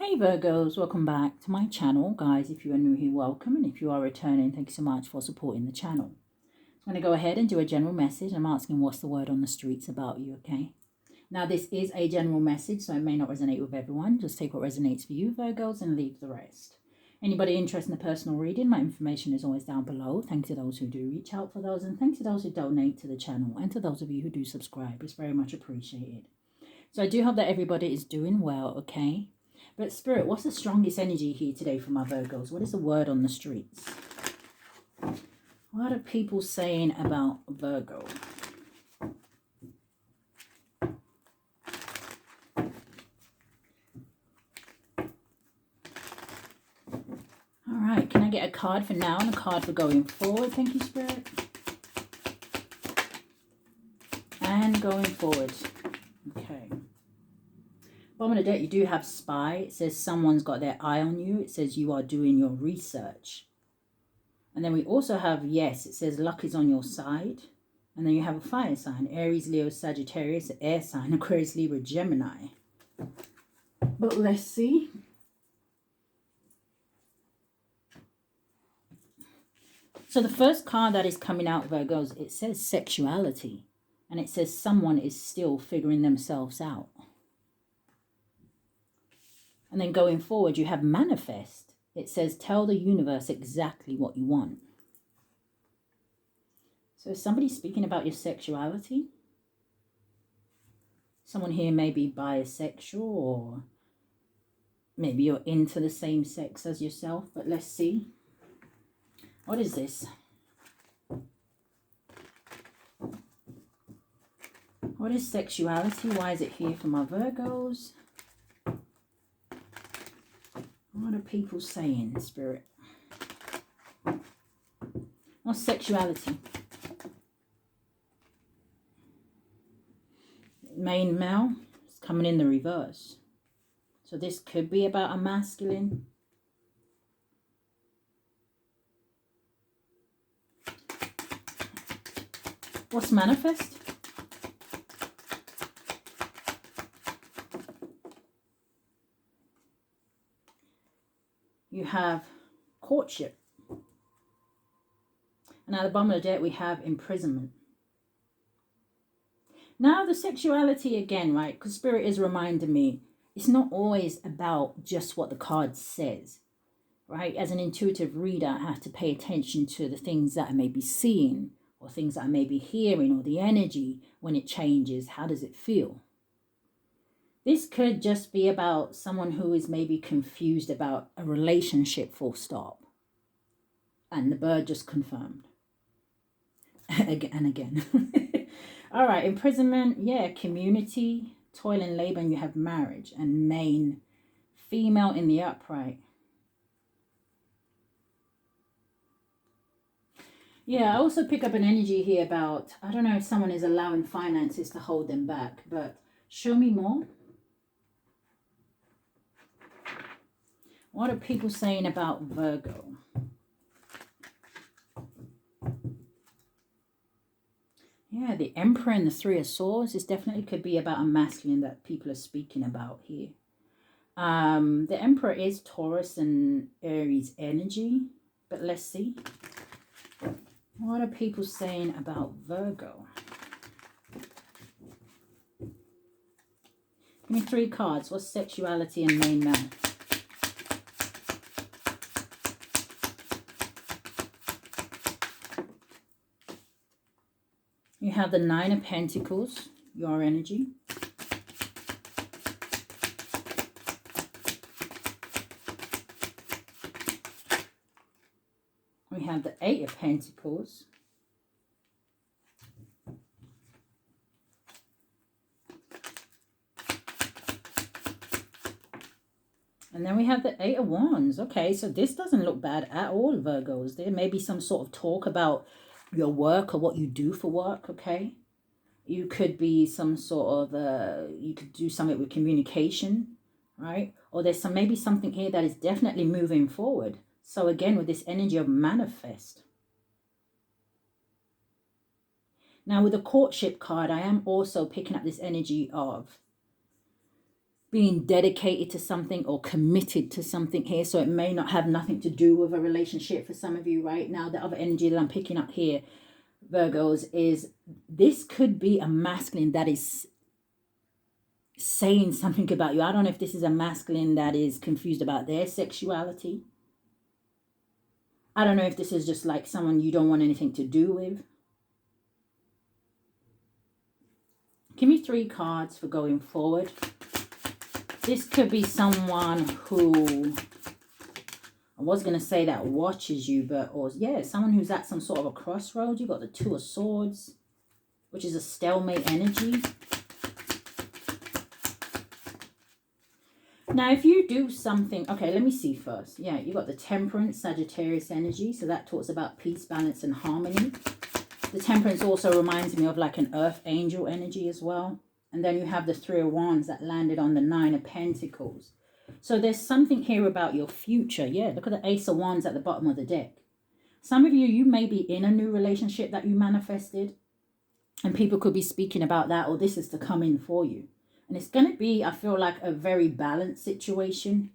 Hey Virgos, welcome back to my channel. Guys, if you are new here, welcome. And if you are returning, thank you so much for supporting the channel. I'm going to go ahead and do a general message. I'm asking what's the word on the streets about you, okay? Now, this is a general message, so it may not resonate with everyone. Just take what resonates for you, Virgos, and leave the rest. Anybody interested in a personal reading, my information is always down below. Thanks to those who do reach out for those, and thanks to those who donate to the channel, and to those of you who do subscribe. It's very much appreciated. So I do hope that everybody is doing well, okay? But Spirit, what's the strongest energy here today for my Virgos? What is the word on the streets? What are people saying about Virgo? All right, can I get a card for now and a card for going forward? Thank you, Spirit. And going forward. Okay. Bottom of the deck, you do have spy. It says someone's got their eye on you. It says you are doing your research. And then we also have yes. It says luck is on your side. And then you have a fire sign. Aries, Leo, Sagittarius, air sign, Aquarius, Libra, Gemini. But let's see. So the first card that is coming out, Virgos, it says sexuality. And it says someone is still figuring themselves out. And then going forward, you have manifest. It says, tell the universe exactly what you want. So is somebody speaking about your sexuality? Someone here may be bisexual, or maybe you're into the same sex as yourself. But let's see. What is this? What is sexuality? Why is it here for my Virgos? What are people saying, Spirit? What's sexuality? Main male is coming in the reverse. So this could be about a masculine. What's manifest? You have courtship. And at the bottom of the deck, we have imprisonment. Now the sexuality again, right? Because Spirit is reminding me, it's not always about just what the card says, right? As an intuitive reader, I have to pay attention to the things that I may be seeing, or things that I may be hearing, or the energy when it changes. How does it feel? This could just be about someone who is maybe confused about a relationship, full stop. And the bird just confirmed. Again and again. All right, imprisonment, yeah, community, toil and labor, and you have marriage. And main, female in the upright. Yeah, I also pick up an energy here about, I don't know if someone is allowing finances to hold them back, but show me more. What are people saying about Virgo? Yeah, the Emperor and the Three of Swords. This definitely could be about a masculine that people are speaking about here. The Emperor is Taurus and Aries energy. But let's see. What are people saying about Virgo? Give me 3 cards. What's sexuality and main male? You have the Nine of Pentacles, your energy. We have the Eight of Pentacles. And then we have the Eight of Wands. Okay, so this doesn't look bad at all, Virgos. There may be some sort of talk about your work or what you do for work, okay? You could be some sort of, you could do something with communication, right? Or there's maybe something here that is definitely moving forward. So again, with this energy of manifest. Now with the courtship card, I am also picking up this energy of being dedicated to something or committed to something here. So it may not have nothing to do with a relationship for some of you right now. The other energy that I'm picking up here, Virgos, is this could be a masculine that is saying something about you. I don't know if this is a masculine that is confused about their sexuality. I don't know if this is just like someone you don't want anything to do with. Give me 3 cards for going forward. This could be someone who, I was going to say that watches you, but, or yeah, someone who's at some sort of a crossroads. You got the 2 of Swords, which is a stalemate energy. Now, if you do something, okay, let me see first. Yeah, you got the Temperance, Sagittarius energy. So that talks about peace, balance, and harmony. The Temperance also reminds me of like an Earth Angel energy as well. And then you have the 3 of Wands that landed on the 9 of Pentacles. So there's something here about your future. Yeah, look at the Ace of Wands at the bottom of the deck. Some of you, you may be in a new relationship that you manifested. And people could be speaking about that, or this is to come in for you. And it's going to be, I feel like, a very balanced situation.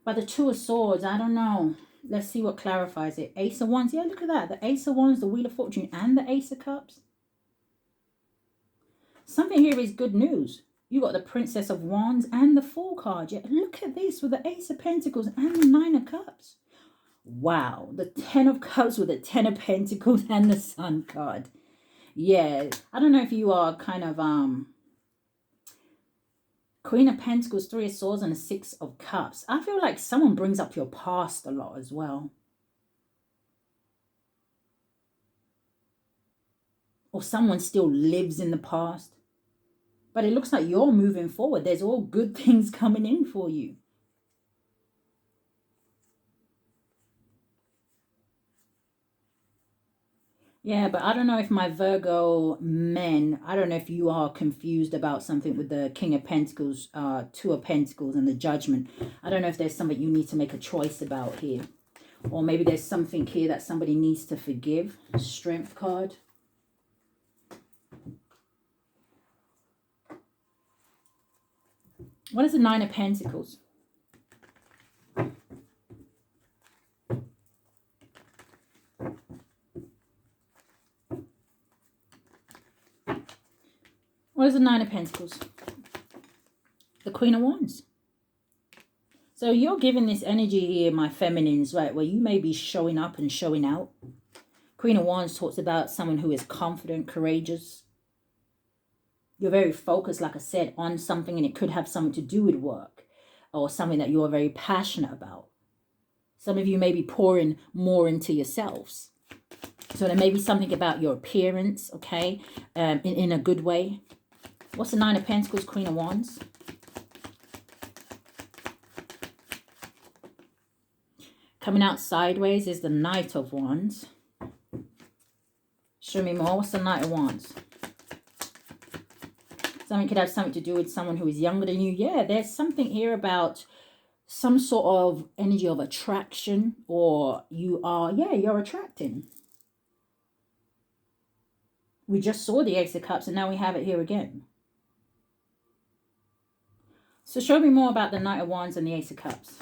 But the 2 of Swords, I don't know. Let's see what clarifies it. Ace of Wands. Yeah, look at that. The Ace of Wands, the Wheel of Fortune, and the Ace of Cups. Something here is good news. You got the Princess of Wands and the Fool card. Yeah, look at this with the Ace of Pentacles and the 9 of Cups. Wow. The 10 of Cups with the 10 of Pentacles and the Sun card. Yeah. I don't know if you are kind of Queen of Pentacles, 3 of Swords, and a 6 of Cups. I feel like someone brings up your past a lot as well. Or someone still lives in the past. But it looks like you're moving forward. There's all good things coming in for you. Yeah, but I don't know if my Virgo men, I don't know if you are confused about something with the King of Pentacles, 2 of Pentacles, and the Judgment. I don't know if there's something you need to make a choice about here. Or maybe there's something here that somebody needs to forgive. Strength card. What is the 9 of Pentacles? What is the 9 of Pentacles? The Queen of Wands. So you're giving this energy here, my feminines, right, where you may be showing up and showing out. Queen of Wands talks about someone who is confident, courageous. You're very focused, like I said, on something, and it could have something to do with work or something that you're very passionate about. Some of you may be pouring more into yourselves. So there may be something about your appearance, okay, in a good way. What's the 9 of Pentacles, Queen of Wands? Coming out sideways is the Knight of Wands. Show me more. What's the Knight of Wands? Something could have something to do with someone who is younger than you. Yeah, there's something here about some sort of energy of attraction, or you are, yeah, you're attracting. We just saw the Ace of Cups and now we have it here again. So show me more about the Knight of Wands and the Ace of Cups.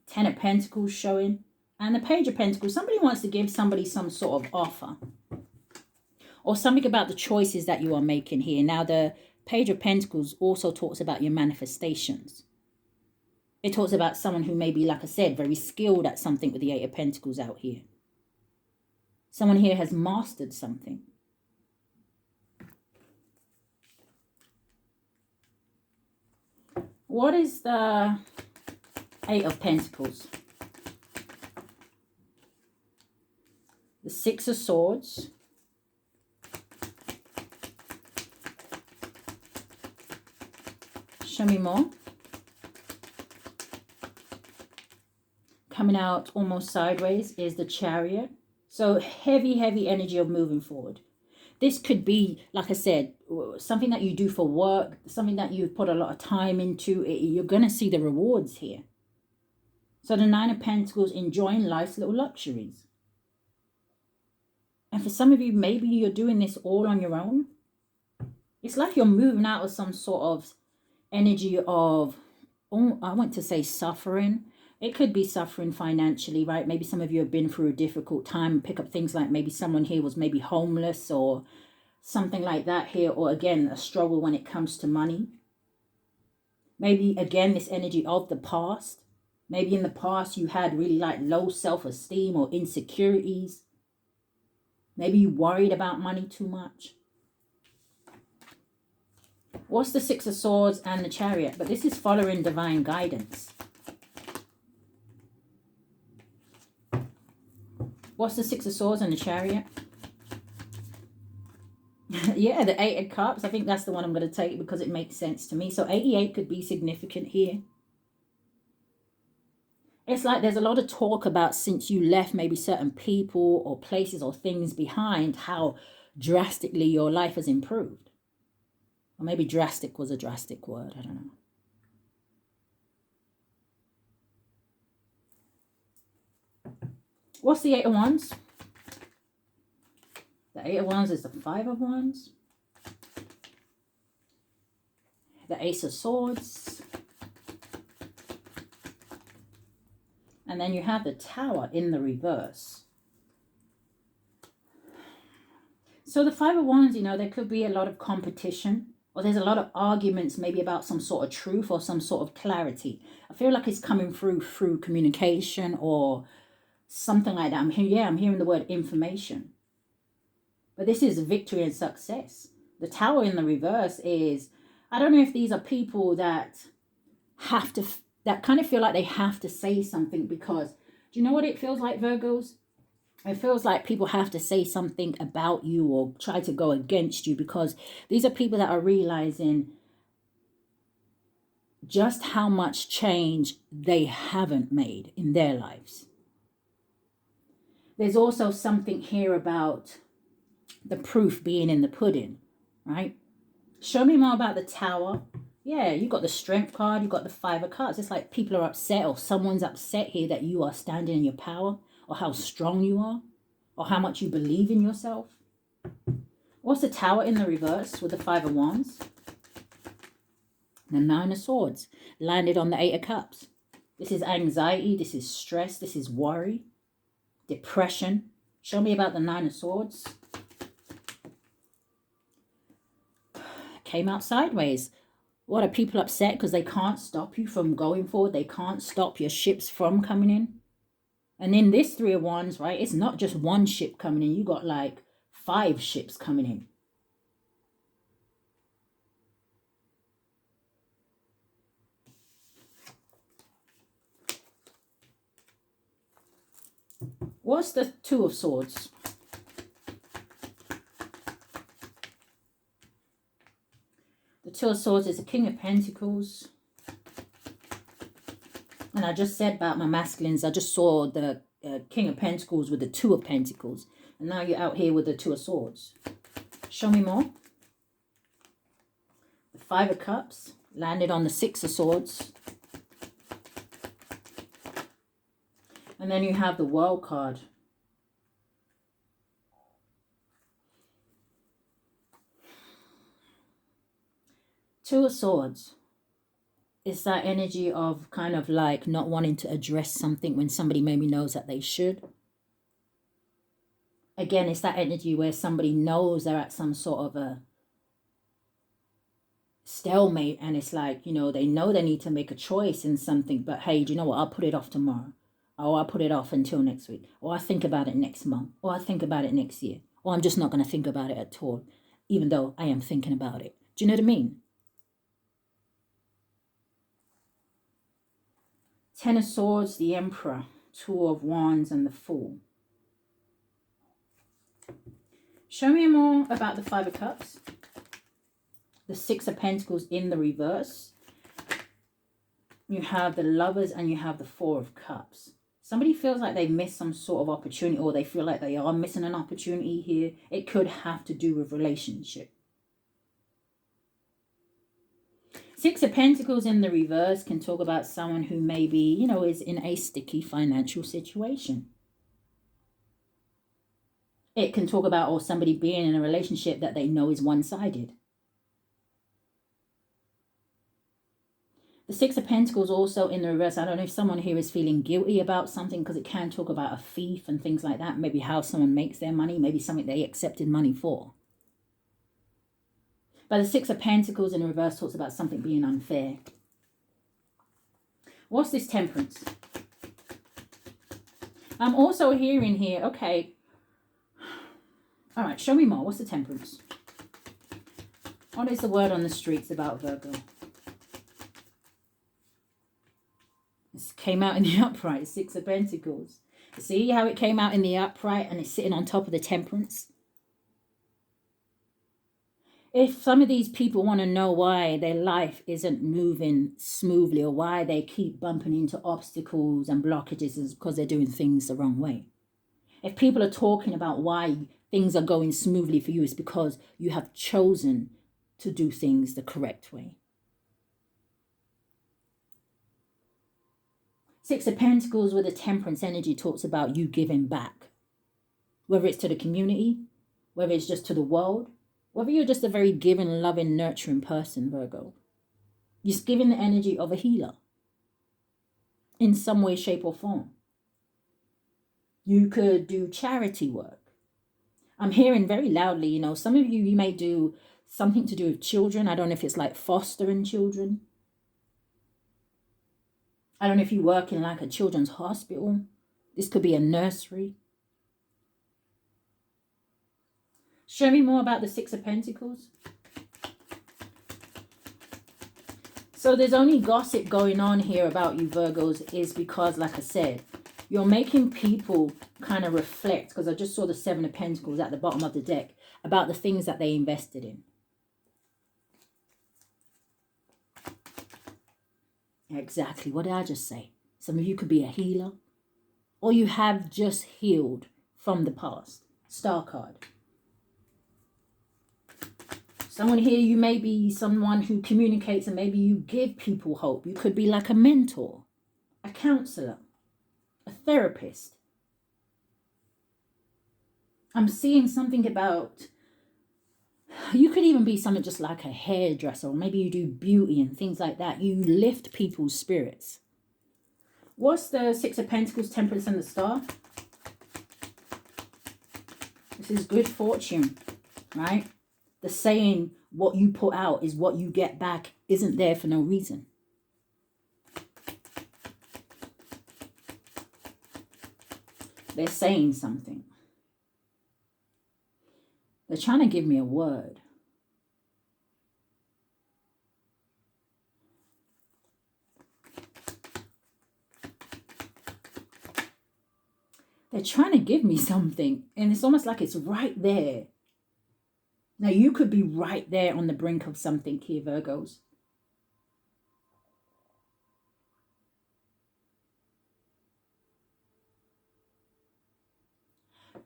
10 of Pentacles showing. And the Page of Pentacles. Somebody wants to give somebody some sort of offer. Or something about the choices that you are making here. Now the Page of Pentacles also talks about your manifestations. It talks about someone who may be, like I said, very skilled at something with the 8 of Pentacles out here. Someone here has mastered something. What is the 8 of Pentacles? The 6 of Swords. Show me more. Coming out almost sideways is the Chariot. So heavy, heavy energy of moving forward. This could be, like I said, something that you do for work, something that you've put a lot of time into. You're going to see the rewards here. So the 9 of Pentacles, enjoying life's little luxuries. And for some of you, maybe you're doing this all on your own. It's like you're moving out of some sort of energy of, oh, I want to say suffering. It could be suffering financially, right? Maybe some of you have been through a difficult time. Pick up things like maybe someone here was maybe homeless or something like that here. Or again, a struggle when it comes to money. Maybe again, this energy of the past. Maybe in the past you had really like low self-esteem or insecurities. Maybe you worried about money too much. What's the Six of Swords and the Chariot? But this is following divine guidance. What's the Six of Swords and the Chariot? Yeah, the Eight of Cups. I think that's the one I'm going to take because it makes sense to me. So 88 could be significant here. It's like there's a lot of talk about since you left maybe certain people or places or things behind, how drastically your life has improved. Or maybe drastic was a drastic word. I don't know. What's the Eight of Wands? The Eight of Wands is the Five of Wands. The Ace of Swords. And then you have the Tower in the reverse. So the Five of Wands, you know, there could be a lot of competition. Or there's a lot of arguments maybe about some sort of truth or some sort of clarity. I feel like it's coming through communication or something like that. I'm hearing the word information. But this is victory and success. The Tower in the reverse is, I don't know if these are people that have to, that kind of feel like they have to say something because, do you know what it feels like, Virgos? It feels like people have to say something about you or try to go against you because these are people that are realizing just how much change they haven't made in their lives. There's also something here about the proof being in the pudding, right? Show me more about the Tower. Yeah, you got the Strength card, you got the Five of Cups. It's like people are upset or someone's upset here that you are standing in your power or how strong you are or how much you believe in yourself. What's the Tower in the reverse with the Five of Wands? The Nine of Swords landed on the Eight of Cups. This is anxiety, this is stress, this is worry, depression. Show me about the Nine of Swords. Came out sideways. What, are people upset because they can't stop you from going forward? They can't stop your ships from coming in? And in this Three of Wands, right, it's not just one ship coming in. You got like 5 ships coming in. What's the Two of Swords? The Two of Swords is the King of Pentacles. And I just said about my masculines, I just saw the King of Pentacles with the Two of Pentacles. And now you're out here with the Two of Swords. Show me more. The Five of Cups landed on the Six of Swords. And then you have the World card. Two of Swords. It's that energy of kind of like not wanting to address something when somebody maybe knows that they should. Again, it's that energy where somebody knows they're at some sort of a stalemate and it's like, you know, they know they need to make a choice in something, but hey, do you know what? I'll put it off tomorrow. Or I'll put it off until next week. Or I'll think about it next month. Or I'll think about it next year. Or I'm just not going to think about it at all, even though I am thinking about it. Do you know what I mean? Ten of Swords, the Emperor, Two of Wands, and the Fool. Show me more about the Five of Cups. The Six of Pentacles in the reverse. You have the Lovers and you have the Four of Cups. Somebody feels like they missed some sort of opportunity or they feel like they are missing an opportunity here. It could have to do with relationship. Six of Pentacles in the reverse can talk about someone who maybe, you know, is in a sticky financial situation. It can talk about or somebody being in a relationship that they know is one-sided. The Six of Pentacles also in the reverse. I don't know if someone here is feeling guilty about something, because it can talk about a thief and things like that. Maybe how someone makes their money. Maybe something they accepted money for. But the Six of Pentacles in the reverse talks about something being unfair. What's this Temperance? I'm also hearing here, okay. All right, show me more. What's the Temperance? What is the word on the streets about Virgo? This came out in the upright, Six of Pentacles. See how it came out in the upright and it's sitting on top of the Temperance? If some of these people want to know why their life isn't moving smoothly, or why they keep bumping into obstacles and blockages, is because they're doing things the wrong way. If people are talking about why things are going smoothly for you, it's because you have chosen to do things the correct way. Six of Pentacles with a Temperance energy talks about you giving back. Whether it's to the community, whether it's just to the world, whether you're just a very giving, loving, nurturing person, Virgo. You're giving the energy of a healer in some way, shape, or form. You could do charity work. I'm hearing very loudly, you know, some of you may do something to do with children. I don't know if it's like fostering children. I don't know if you work in like a children's hospital. This could be a nursery. Show me more about the Six of Pentacles. So there's only gossip going on here about you, Virgos, is because, like I said, you're making people kind of reflect, because I just saw the Seven of Pentacles at the bottom of the deck, about the things that they invested in. Exactly. What did I just say? Some of you could be a healer, or you have just healed from the past. Star card. Someone here, you may be someone who communicates and maybe you give people hope. You could be like a mentor, a counselor, a therapist. I'm seeing something about, you could even be something just like a hairdresser, or maybe you do beauty and things like that. You lift people's spirits. What's the Six of Pentacles, Temperance, and the Star? This is good fortune, right? The saying, what you put out is what you get back, isn't there for no reason. They're saying something. They're trying to give me a word. They're trying to give me something, and it's almost like it's right there. Now, you could be right there on the brink of something here, Virgos.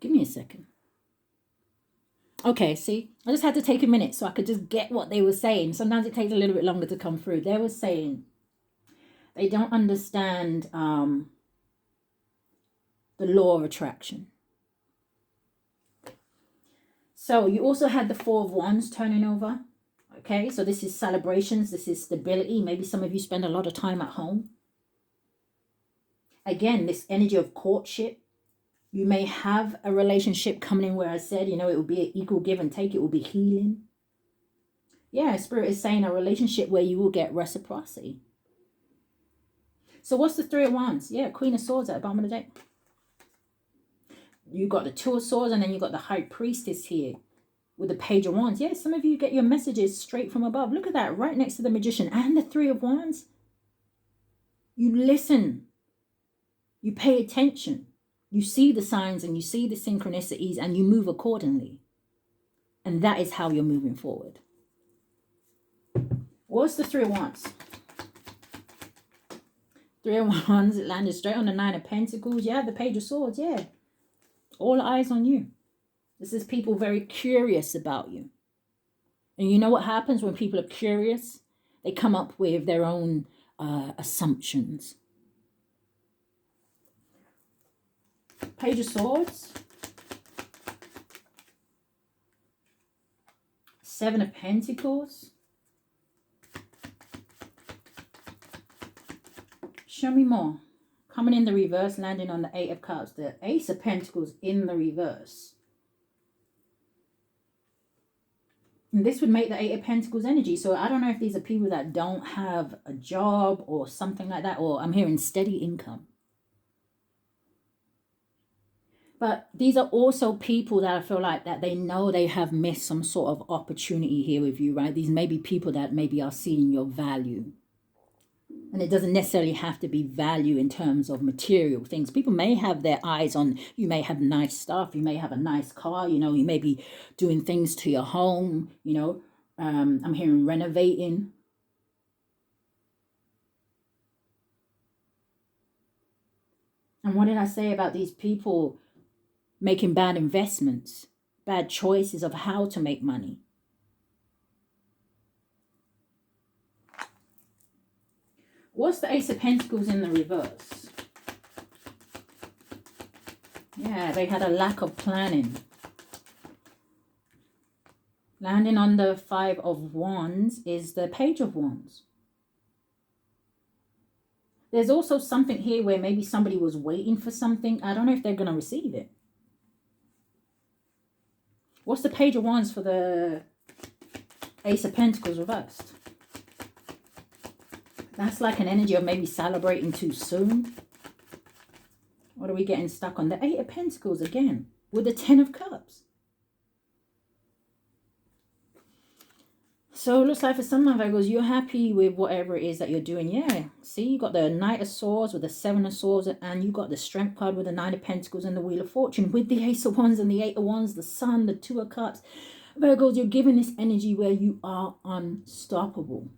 Give me a second. Okay, see, I just had to take a minute so I could just get what they were saying. Sometimes it takes a little bit longer to come through. They were saying they don't understand the law of attraction. So you also had the Four of Wands turning over. Okay, so this is celebrations. This is stability. Maybe some of you spend a lot of time at home. Again, this energy of courtship. You may have a relationship coming in where I said, you know, it will be an equal give and take. It will be healing. Yeah, Spirit is saying a relationship where you will get reciprocity. So what's the Three of Wands? Yeah, Queen of Swords at the bottom of the deck. You got the Two of Swords, and then you got the High Priestess here with the Page of Wands. Yeah, some of you get your messages straight from above. Look at that, right next to the Magician and the Three of Wands. You listen. You pay attention. You see the signs and you see the synchronicities and you move accordingly. And that is how you're moving forward. What's the Three of Wands? Three of Wands, it landed straight on the Nine of Pentacles. Yeah, the Page of Swords, yeah. All eyes on you. This is people very curious about you. And you know what happens when people are curious? They come up with their own assumptions. Page of Swords. Seven of Pentacles. Show me more. Coming in the reverse, landing on the Eight of Cups. The Ace of Pentacles in the reverse. And this would make the Eight of Pentacles energy. So I don't know if these are people that don't have a job or something like that. Or I'm hearing steady income. But these are also people that I feel like that they know they have missed some sort of opportunity here with you, right? These may be people that maybe are seeing your value. And it doesn't necessarily have to be value in terms of material things. People may have their eyes on, you may have nice stuff, you may have a nice car, you know, you may be doing things to your home, you know. I'm hearing renovating. And what did I say about these people making bad investments, bad choices of how to make money? What's the Ace of Pentacles in the reverse? Yeah, they had a lack of planning. Landing on the Five of Wands is the Page of Wands. There's also something here where maybe somebody was waiting for something. I don't know if they're going to receive it. What's the Page of Wands for the Ace of Pentacles reversed? That's like an energy of maybe celebrating too soon. What are we getting stuck on? The Eight of Pentacles again with the Ten of Cups. So it looks like for some of Virgos, you're happy with whatever it is that you're doing. Yeah. See, you got the Knight of Swords with the Seven of Swords, and you got the Strength card with the Nine of Pentacles and the Wheel of Fortune with the Ace of Wands and the Eight of Wands, the Sun, the Two of Cups. Virgos, you're given this energy where you are unstoppable.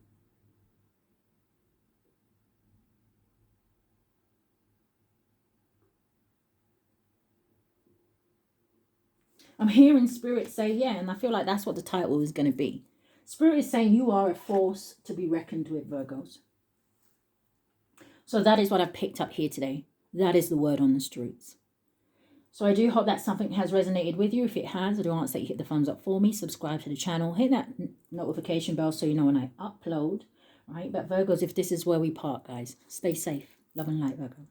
I'm hearing Spirit say, yeah, and I feel like that's what the title is going to be. Spirit is saying you are a force to be reckoned with, Virgos. So that is what I've picked up here today. That is the word on the streets. So I do hope that something has resonated with you. If it has, I do ask that you hit the thumbs up for me, subscribe to the channel, hit that notification bell so you know when I upload, right? But Virgos, if this is where we part, guys, stay safe. Love and light, Virgo.